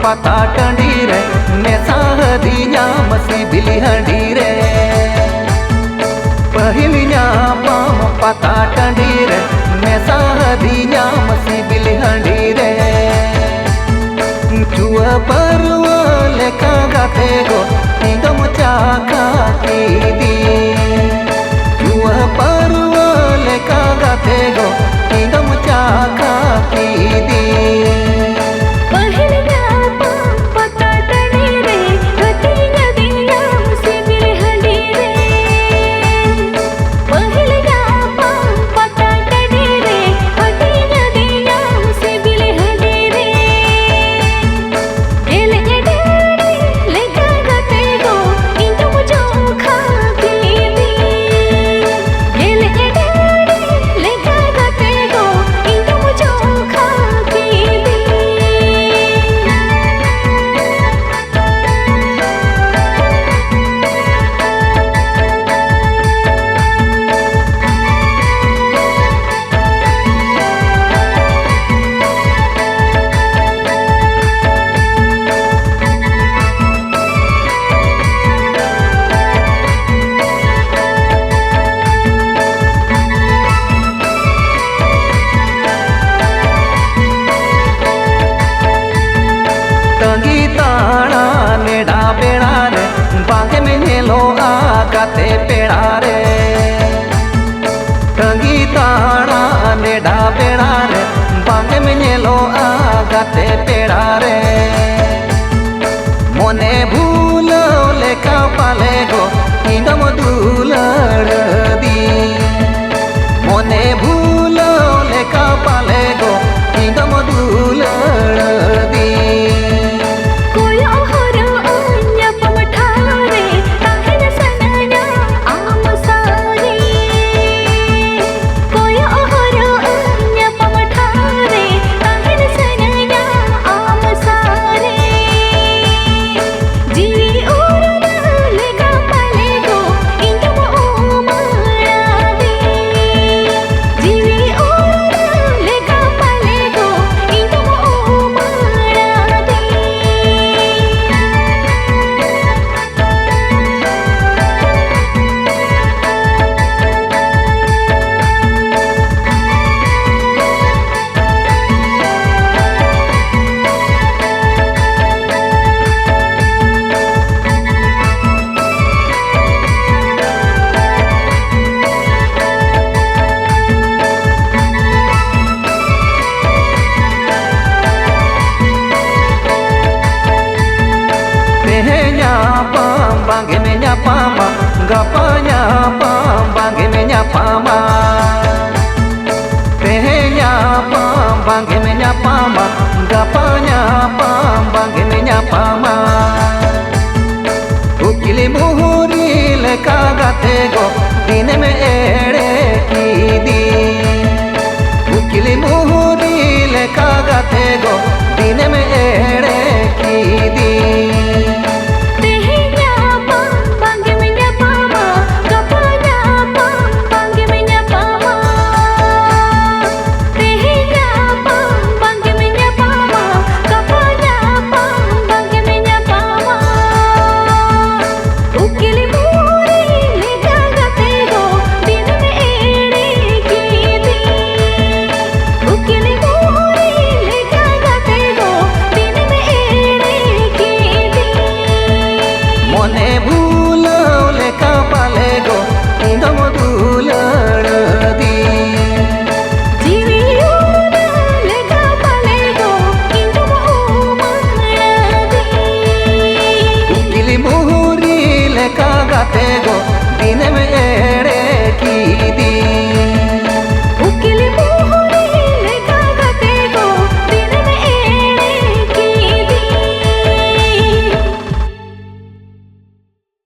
पता टंडी रे मेसा हदिया मसी बिली हंडी रे पहिलिया पाम पता टंडी रे मेसा हदिया मसी बिली हंडी रे चुआ परवा लेका गाते गो इंदम चाका की दी चुआ परवा लेका गाते गो इंदम चाका की दी बांगे में नेलो आगाते पेड़ा रे टंगी ताड़ा नेडा पेड़ा रे बांगे में नेलो आगाते पेड़ा रे मोने भूल लेका पाले गो इंदम दूलड़ दी मोने भूल लेका पाले गो इंदम दूलड़ दी बांगे में nyapama gapanya pam बांगे में nyapama tehnya pam बांगे में nyapama gapanya pam बांगे में nyapama ukili muhuri leka gate